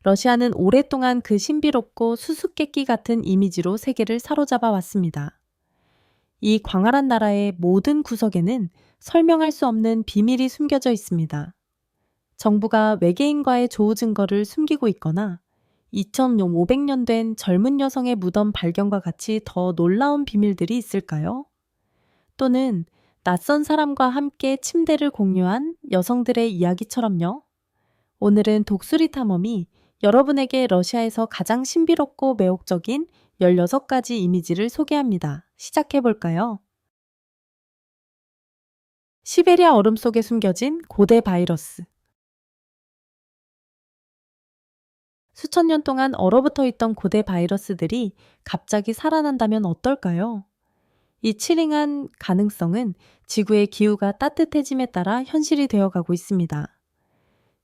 러시아는 오랫동안 그 신비롭고 수수께끼 같은 이미지로 세계를 사로잡아 왔습니다. 이 광활한 나라의 모든 구석에는 설명할 수 없는 비밀이 숨겨져 있습니다. 정부가 외계인과의 조우 증거를 숨기고 있거나 2500년 된 젊은 여성의 무덤 발견과 같이 더 놀라운 비밀들이 있을까요? 또는 낯선 사람과 함께 침대를 공유한 여성들의 이야기처럼요. 오늘은 독수리 탐험이 여러분에게 러시아에서 가장 신비롭고 매혹적인 16가지 이미지를 소개합니다. 시작해 볼까요? 시베리아 얼음 속에 숨겨진 고대 바이러스. 수천 년 동안 얼어붙어 있던 고대 바이러스들이 갑자기 살아난다면 어떨까요? 이 치링한 가능성은 지구의 기후가 따뜻해짐에 따라 현실이 되어가고 있습니다.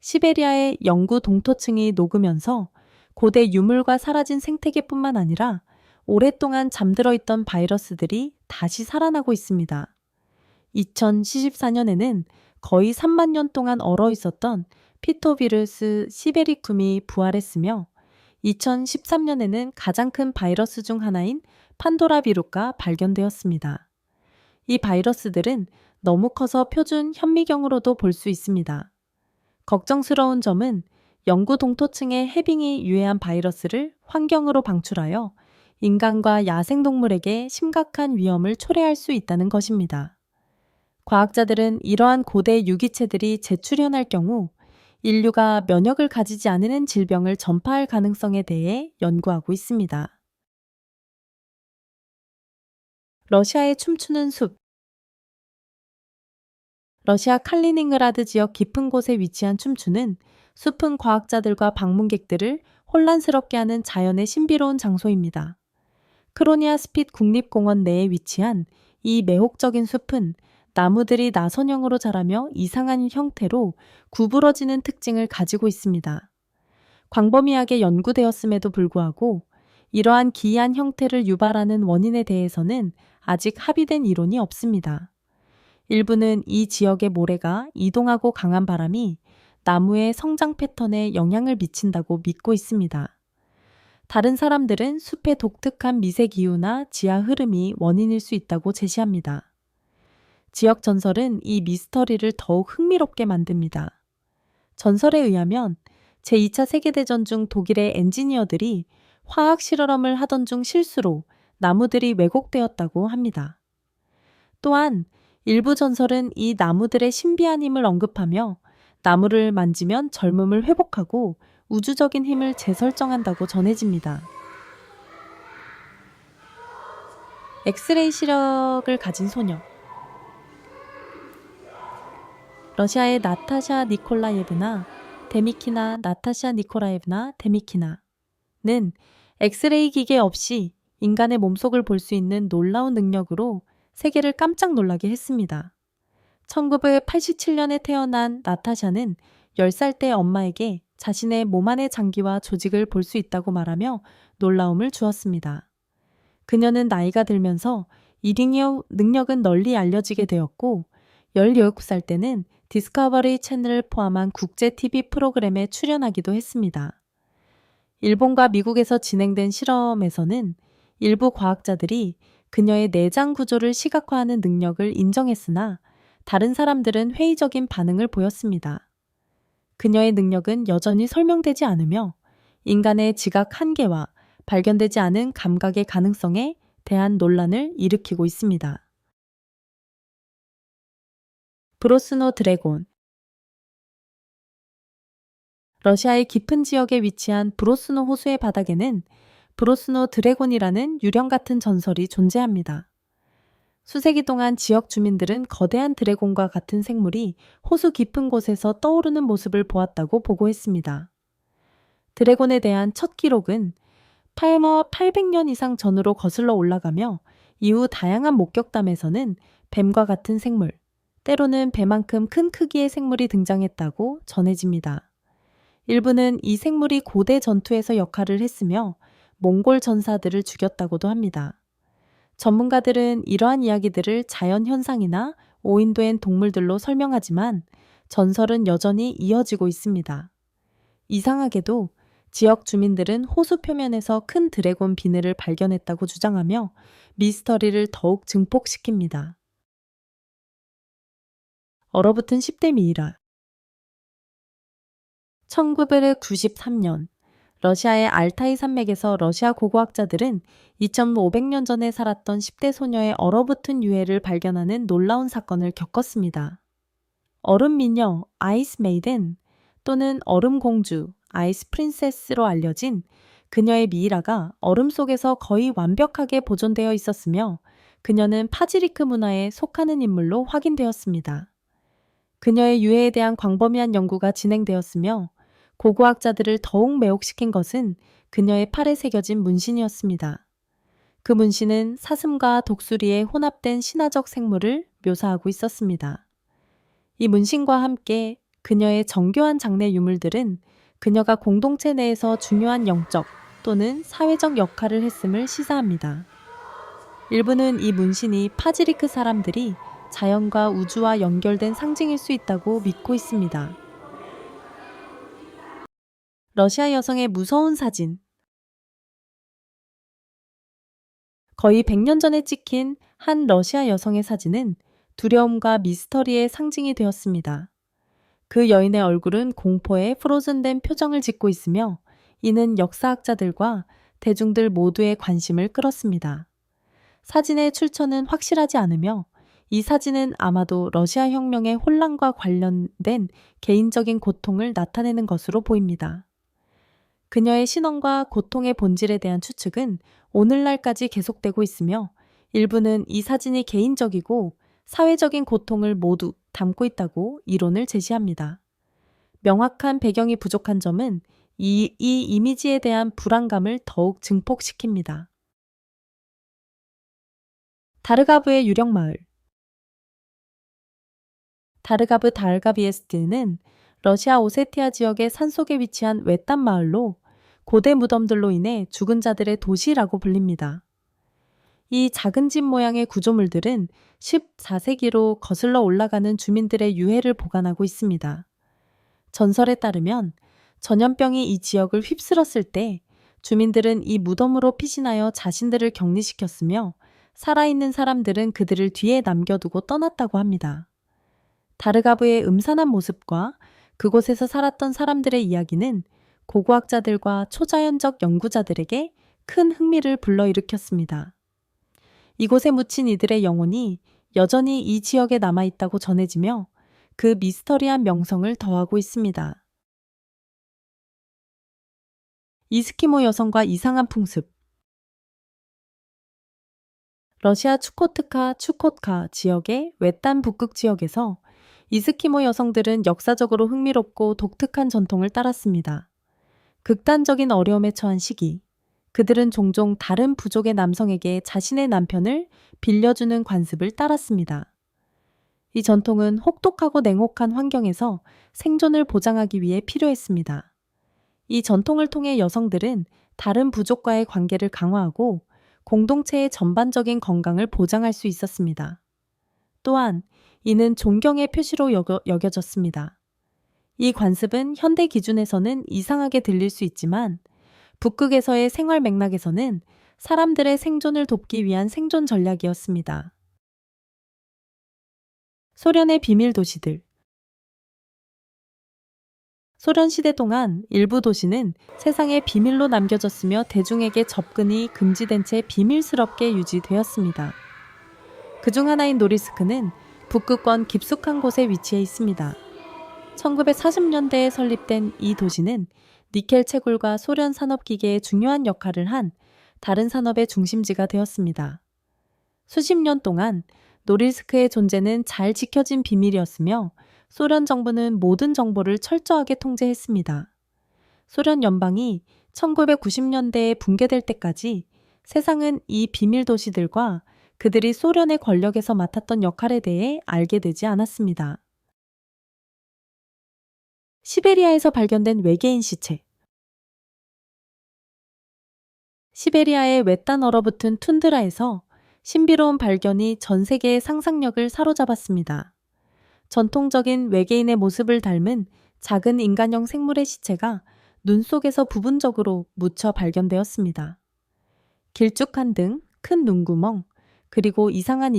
시베리아의 영구 동토층이 녹으면서 고대 유물과 사라진 생태계뿐만 아니라 오랫동안 잠들어 있던 바이러스들이 다시 살아나고 있습니다. 2074년에는 거의 3만 년 동안 얼어 있었던 피토비루스 시베리쿰이 부활했으며 2013년에는 가장 큰 바이러스 중 하나인 판도라 비루가 발견되었습니다. 이 바이러스들은 너무 커서 표준 현미경으로도 볼 수 있습니다. 걱정스러운 점은 영구 동토층의 해빙이 유해한 바이러스를 환경으로 방출하여 인간과 야생동물에게 심각한 위험을 초래할 수 있다는 것입니다. 과학자들은 이러한 고대 유기체들이 재출현할 경우 인류가 면역을 가지지 않는 질병을 전파할 가능성에 대해 연구하고 있습니다. 러시아의 춤추는 숲. 러시아 칼리닝그라드 지역 깊은 곳에 위치한 춤추는 숲은 과학자들과 방문객들을 혼란스럽게 하는 자연의 신비로운 장소입니다. 크로니아 스핏 국립공원 내에 위치한 이 매혹적인 숲은 나무들이 나선형으로 자라며 이상한 형태로 구부러지는 특징을 가지고 있습니다. 광범위하게 연구되었음에도 불구하고 이러한 기이한 형태를 유발하는 원인에 대해서는 아직 합의된 이론이 없습니다. 일부는 이 지역의 모래가 이동하고 강한 바람이 나무의 성장 패턴에 영향을 미친다고 믿고 있습니다. 다른 사람들은 숲의 독특한 미세 기후나 지하 흐름이 원인일 수 있다고 제시합니다. 지역 전설은 이 미스터리를 더욱 흥미롭게 만듭니다. 전설에 의하면 제2차 세계대전 중 독일의 엔지니어들이 화학 실험을 하던 중 실수로 나무들이 왜곡되었다고 합니다. 또한 일부 전설은 이 나무들의 신비한 힘을 언급하며 나무를 만지면 젊음을 회복하고 우주적인 힘을 재설정한다고 전해집니다. 엑스레이 시력을 가진 소녀. 러시아의 나타샤 니콜라예브나 데미키나 나타샤 니콜라예브나 데미키나는 엑스레이 기계 없이 인간의 몸속을 볼 수 있는 놀라운 능력으로 세계를 깜짝 놀라게 했습니다. 1987년에 태어난 나타샤는 10살 때 엄마에게 자신의 몸 안의 장기와 조직을 볼 수 있다고 말하며 놀라움을 주었습니다. 그녀는 나이가 들면서 이 능력은 널리 알려지게 되었고 17살 때는 디스커버리 채널을 포함한 국제 TV 프로그램에 출연하기도 했습니다. 일본과 미국에서 진행된 실험에서는 일부 과학자들이 그녀의 내장 구조를 시각화하는 능력을 인정했으나 다른 사람들은 회의적인 반응을 보였습니다. 그녀의 능력은 여전히 설명되지 않으며 인간의 지각 한계와 발견되지 않은 감각의 가능성에 대한 논란을 일으키고 있습니다. 브로스노 드래곤. 러시아의 깊은 지역에 위치한 브로스노 호수의 바닥에는 브로스노 드래곤이라는 유령 같은 전설이 존재합니다. 수세기 동안 지역 주민들은 거대한 드래곤과 같은 생물이 호수 깊은 곳에서 떠오르는 모습을 보았다고 보고했습니다. 드래곤에 대한 첫 기록은 800년 이상 전으로 거슬러 올라가며 이후 다양한 목격담에서는 뱀과 같은 생물, 때로는 배만큼 큰 크기의 생물이 등장했다고 전해집니다. 일부는 이 생물이 고대 전투에서 역할을 했으며 몽골 전사들을 죽였다고도 합니다. 전문가들은 이러한 이야기들을 자연현상이나 오인된 동물들로 설명하지만 전설은 여전히 이어지고 있습니다. 이상하게도 지역 주민들은 호수 표면에서 큰 드래곤 비늘을 발견했다고 주장하며 미스터리를 더욱 증폭시킵니다. 얼어붙은 10대 미이라. 1993년 러시아의 알타이 산맥에서 러시아 고고학자들은 2500년 전에 살았던 10대 소녀의 얼어붙은 유해를 발견하는 놀라운 사건을 겪었습니다. 얼음 미녀 아이스 메이든 또는 얼음 공주 아이스 프린세스로 알려진 그녀의 미이라가 얼음 속에서 거의 완벽하게 보존되어 있었으며 그녀는 파지리크 문화에 속하는 인물로 확인되었습니다. 그녀의 유해에 대한 광범위한 연구가 진행되었으며 고고학자들을 더욱 매혹시킨 것은 그녀의 팔에 새겨진 문신이었습니다. 그 문신은 사슴과 독수리의 혼합된 신화적 생물을 묘사하고 있었습니다. 이 문신과 함께 그녀의 정교한 장례 유물들은 그녀가 공동체 내에서 중요한 영적 또는 사회적 역할을 했음을 시사합니다. 일부는 이 문신이 파지리크 사람들이 자연과 우주와 연결된 상징일 수 있다고 믿고 있습니다. 러시아 여성의 무서운 사진. 거의 100년 전에 찍힌 한 러시아 여성의 사진은 두려움과 미스터리의 상징이 되었습니다. 그 여인의 얼굴은 공포에 프로즌된 표정을 짓고 있으며 이는 역사학자들과 대중들 모두의 관심을 끌었습니다. 사진의 출처는 확실하지 않으며 이 사진은 아마도 러시아 혁명의 혼란과 관련된 개인적인 고통을 나타내는 것으로 보입니다. 그녀의 신원과 고통의 본질에 대한 추측은 오늘날까지 계속되고 있으며 일부는 이 사진이 개인적이고 사회적인 고통을 모두 담고 있다고 이론을 제시합니다. 명확한 배경이 부족한 점은 이 이미지에 대한 불안감을 더욱 증폭시킵니다. 다르가브의 유령마을. 다르가브 달가비에스트는 러시아 오세티아 지역의 산속에 위치한 외딴 마을로 고대 무덤들로 인해 죽은 자들의 도시라고 불립니다. 이 작은 집 모양의 구조물들은 14세기로 거슬러 올라가는 주민들의 유해를 보관하고 있습니다. 전설에 따르면 전염병이 이 지역을 휩쓸었을 때 주민들은 이 무덤으로 피신하여 자신들을 격리시켰으며 살아있는 사람들은 그들을 뒤에 남겨두고 떠났다고 합니다. 다르가브의 음산한 모습과 그곳에서 살았던 사람들의 이야기는 고고학자들과 초자연적 연구자들에게 큰 흥미를 불러일으켰습니다. 이곳에 묻힌 이들의 영혼이 여전히 이 지역에 남아있다고 전해지며 그 미스터리한 명성을 더하고 있습니다. 이스키모 여성과 이상한 풍습. 러시아 추코tka 지역의 외딴 북극 지역에서 이스키모 여성들은 역사적으로 흥미롭고 독특한 전통을 따랐습니다. 극단적인 어려움에 처한 시기, 그들은 종종 다른 부족의 남성에게 자신의 남편을 빌려주는 관습을 따랐습니다. 이 전통은 혹독하고 냉혹한 환경에서 생존을 보장하기 위해 필요했습니다. 이 전통을 통해 여성들은 다른 부족과의 관계를 강화하고 공동체의 전반적인 건강을 보장할 수 있었습니다. 또한 이는 존경의 표시로 여겨졌습니다. 이 관습은 현대 기준에서는 이상하게 들릴 수 있지만 북극에서의 생활 맥락에서는 사람들의 생존을 돕기 위한 생존 전략이었습니다. 소련의 비밀 도시들. 소련 시대 동안 일부 도시는 세상에 비밀로 남겨졌으며 대중에게 접근이 금지된 채 비밀스럽게 유지되었습니다. 그중 하나인 노리스크는 북극권 깊숙한 곳에 위치해 있습니다. 1940년대에 설립된 이 도시는 니켈 채굴과 소련 산업기계의 중요한 역할을 한 다른 산업의 중심지가 되었습니다. 수십 년 동안 노릴스크의 존재는 잘 지켜진 비밀이었으며 소련 정부는 모든 정보를 철저하게 통제했습니다. 소련 연방이 1990년대에 붕괴될 때까지 세상은 이 비밀 도시들과 그들이 소련의 권력에서 맡았던 역할에 대해 알게 되지 않았습니다. 시베리아에서 발견된 외계인 시체. 시베리아의 외딴 얼어붙은 툰드라에서 신비로운 발견이 전 세계의 상상력을 사로잡았습니다. 전통적인 외계인의 모습을 닮은 작은 인간형 생물의 시체가 눈 속에서 부분적으로 묻혀 발견되었습니다. 길쭉한 등, 큰 눈구멍, 그리고 이상한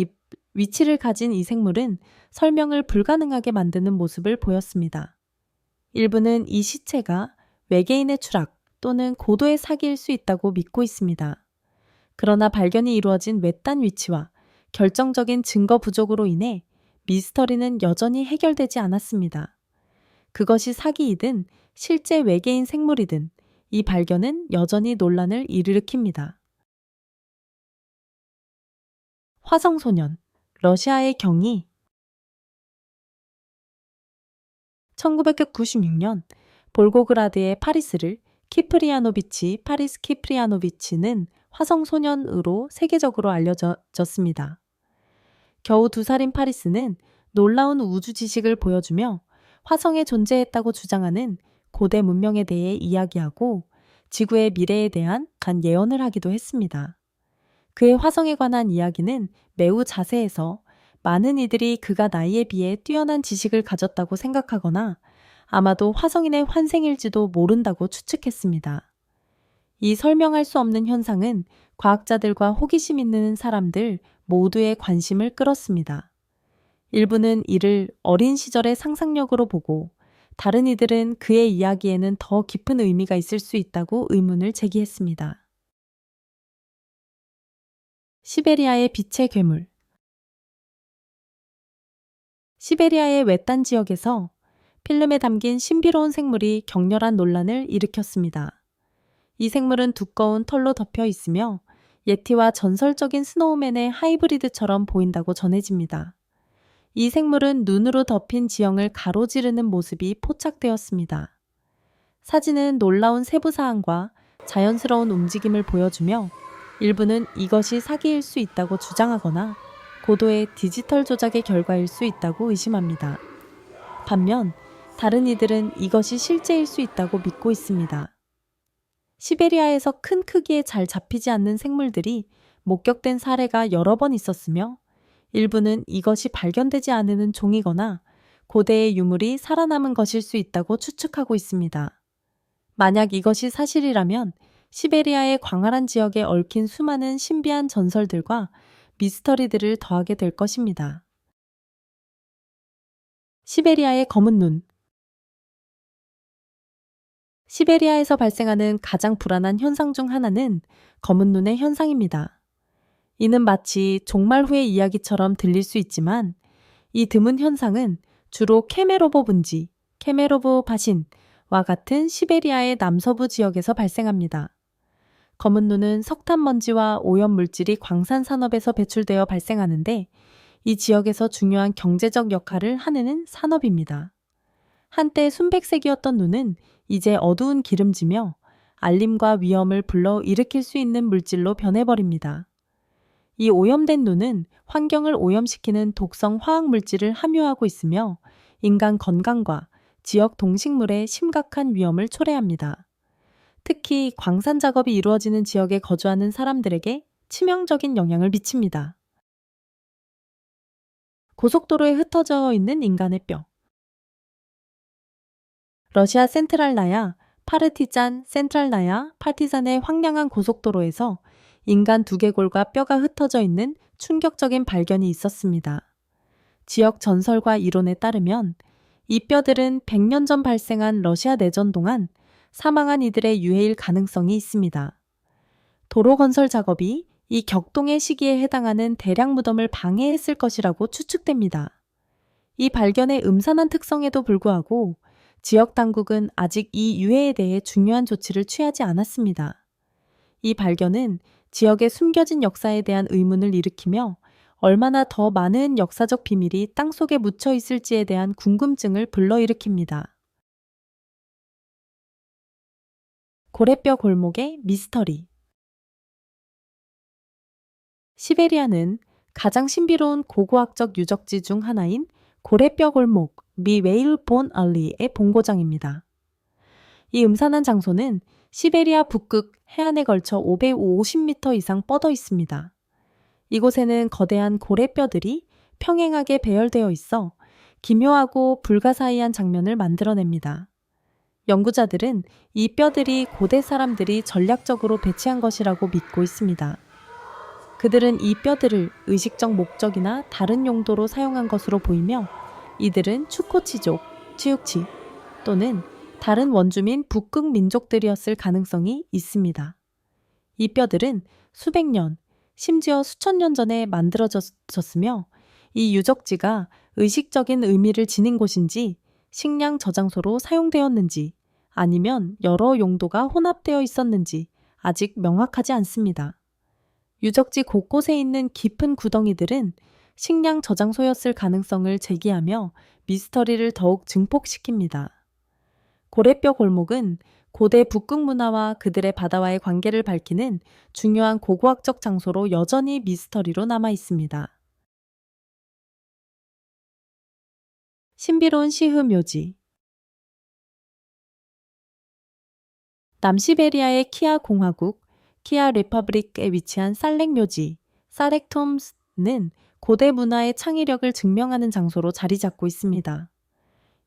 위치를 가진 이 생물은 설명을 불가능하게 만드는 모습을 보였습니다. 일부는 이 시체가 외계인의 추락 또는 고도의 사기일 수 있다고 믿고 있습니다. 그러나 발견이 이루어진 외딴 위치와 결정적인 증거 부족으로 인해 미스터리는 여전히 해결되지 않았습니다. 그것이 사기이든 실제 외계인 생물이든 이 발견은 여전히 논란을 일으킵니다. 화성소년, 러시아의 경이 1996년 볼고그라드의 파리스를 파리스 키프리아노비치는 화성소년으로 세계적으로 알려졌습니다. 겨우 2살인 파리스는 놀라운 우주 지식을 보여주며 화성에 존재했다고 주장하는 고대 문명에 대해 이야기하고 지구의 미래에 대한 예언을 하기도 했습니다. 그의 화성에 관한 이야기는 매우 자세해서 많은 이들이 그가 나이에 비해 뛰어난 지식을 가졌다고 생각하거나 아마도 화성인의 환생일지도 모른다고 추측했습니다. 이 설명할 수 없는 현상은 과학자들과 호기심 있는 사람들 모두의 관심을 끌었습니다. 일부는 이를 어린 시절의 상상력으로 보고 다른 이들은 그의 이야기에는 더 깊은 의미가 있을 수 있다고 의문을 제기했습니다. 시베리아의 빛의 괴물. 시베리아의 외딴 지역에서 필름에 담긴 신비로운 생물이 격렬한 논란을 일으켰습니다. 이 생물은 두꺼운 털로 덮여 있으며 예티와 전설적인 스노우맨의 하이브리드처럼 보인다고 전해집니다. 이 생물은 눈으로 덮인 지형을 가로지르는 모습이 포착되었습니다. 사진은 놀라운 세부사항과 자연스러운 움직임을 보여주며 일부는 이것이 사기일 수 있다고 주장하거나 고도의 디지털 조작의 결과일 수 있다고 의심합니다. 반면 다른 이들은 이것이 실제일 수 있다고 믿고 있습니다. 시베리아에서 큰 크기에 잘 잡히지 않는 생물들이 목격된 사례가 여러 번 있었으며 일부는 이것이 발견되지 않는 종이거나 고대의 유물이 살아남은 것일 수 있다고 추측하고 있습니다. 만약 이것이 사실이라면 시베리아의 광활한 지역에 얽힌 수많은 신비한 전설들과 미스터리들을 더하게 될 것입니다. 시베리아의 검은 눈. 시베리아에서 발생하는 가장 불안한 현상 중 하나는 검은 눈의 현상입니다. 이는 마치 종말 후의 이야기처럼 들릴 수 있지만 이 드문 현상은 주로 케메로보 분지, 케메로보 바신과 같은 시베리아의 남서부 지역에서 발생합니다. 검은 눈은 석탄 먼지와 오염 물질이 광산 산업에서 배출되어 발생하는데 이 지역에서 중요한 경제적 역할을 하는 산업입니다. 한때 순백색이었던 눈은 이제 어두운 기름지며 알림과 위험을 불러일으킬 수 있는 물질로 변해버립니다. 이 오염된 눈은 환경을 오염시키는 독성 화학 물질을 함유하고 있으며 인간 건강과 지역 동식물에 심각한 위험을 초래합니다. 특히 광산 작업이 이루어지는 지역에 거주하는 사람들에게 치명적인 영향을 미칩니다. 고속도로에 흩어져 있는 인간의 뼈. 러시아 센트랄나야, 파르티잔 센트랄나야 파티잔의 황량한 고속도로에서 인간 두개골과 뼈가 흩어져 있는 충격적인 발견이 있었습니다. 지역 전설과 이론에 따르면 이 뼈들은 100년 전 발생한 러시아 내전 동안 사망한 이들의 유해일 가능성이 있습니다. 도로 건설 작업이 이 격동의 시기에 해당하는 대량 무덤을 방해했을 것이라고 추측됩니다. 이 발견의 음산한 특성에도 불구하고 지역 당국은 아직 이 유해에 대해 중요한 조치를 취하지 않았습니다. 이 발견은 지역의 숨겨진 역사에 대한 의문을 일으키며 얼마나 더 많은 역사적 비밀이 땅속에 묻혀 있을지에 대한 궁금증을 불러일으킵니다. 고래뼈 골목의 미스터리. 시베리아는 가장 신비로운 고고학적 유적지 중 하나인 고래뼈 골목 미 웨일본 알리의 본고장입니다. 이 음산한 장소는 시베리아 북극 해안에 걸쳐 550m 이상 뻗어 있습니다. 이곳에는 거대한 고래뼈들이 평행하게 배열되어 있어 기묘하고 불가사의한 장면을 만들어냅니다. 연구자들은 이 뼈들이 고대 사람들이 전략적으로 배치한 것이라고 믿고 있습니다. 그들은 이 뼈들을 의식적 목적이나 다른 용도로 사용한 것으로 보이며 이들은 추코치족, 치육치 또는 다른 원주민 북극 민족들이었을 가능성이 있습니다. 이 뼈들은 수백 년, 심지어 수천 년 전에 만들어졌으며 이 유적지가 의식적인 의미를 지닌 곳인지 식량 저장소로 사용되었는지 아니면 여러 용도가 혼합되어 있었는지 아직 명확하지 않습니다. 유적지 곳곳에 있는 깊은 구덩이들은 식량 저장소였을 가능성을 제기하며 미스터리를 더욱 증폭시킵니다. 고래뼈 골목은 고대 북극 문화와 그들의 바다와의 관계를 밝히는 중요한 고고학적 장소로 여전히 미스터리로 남아 있습니다. 신비로운 시흐 묘지. 남시베리아의 키아 공화국, 키아 리퍼블릭에 위치한 살렉 묘지, 사렉톰스는 고대 문화의 창의력을 증명하는 장소로 자리 잡고 있습니다.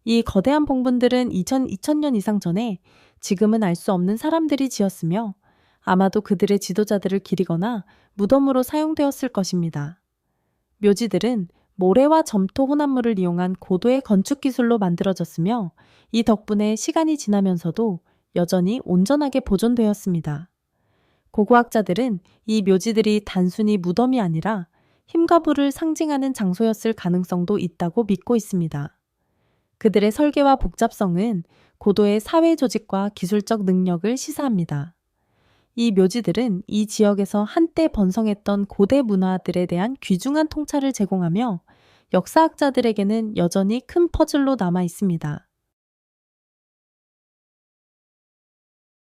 이 거대한 봉분들은 2000년 이상 전에 지금은 알 수 없는 사람들이 지었으며 아마도 그들의 지도자들을 기리거나 무덤으로 사용되었을 것입니다. 묘지들은 모래와 점토 혼합물을 이용한 고도의 건축 기술로 만들어졌으며 이 덕분에 시간이 지나면서도 여전히 온전하게 보존되었습니다. 고고학자들은 이 묘지들이 단순히 무덤이 아니라 힘과 부를 상징하는 장소였을 가능성도 있다고 믿고 있습니다. 그들의 설계와 복잡성은 고도의 사회 조직과 기술적 능력을 시사합니다. 이 묘지들은 이 지역에서 한때 번성했던 고대 문화들에 대한 귀중한 통찰을 제공하며 역사학자들에게는 여전히 큰 퍼즐로 남아 있습니다.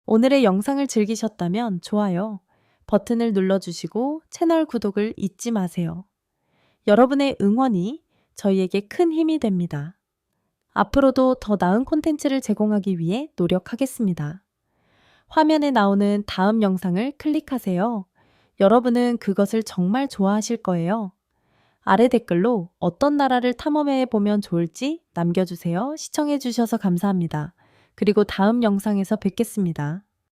오늘의 영상을 즐기셨다면 좋아요 버튼을 눌러주시고 채널 구독을 잊지 마세요. 여러분의 응원이 저희에게 큰 힘이 됩니다. 앞으로도 더 나은 콘텐츠를 제공하기 위해 노력하겠습니다. 화면에 나오는 다음 영상을 클릭하세요. 여러분은 그것을 정말 좋아하실 거예요. 아래 댓글로 어떤 나라를 탐험해 보면 좋을지 남겨주세요. 시청해 주셔서 감사합니다. 그리고 다음 영상에서 뵙겠습니다.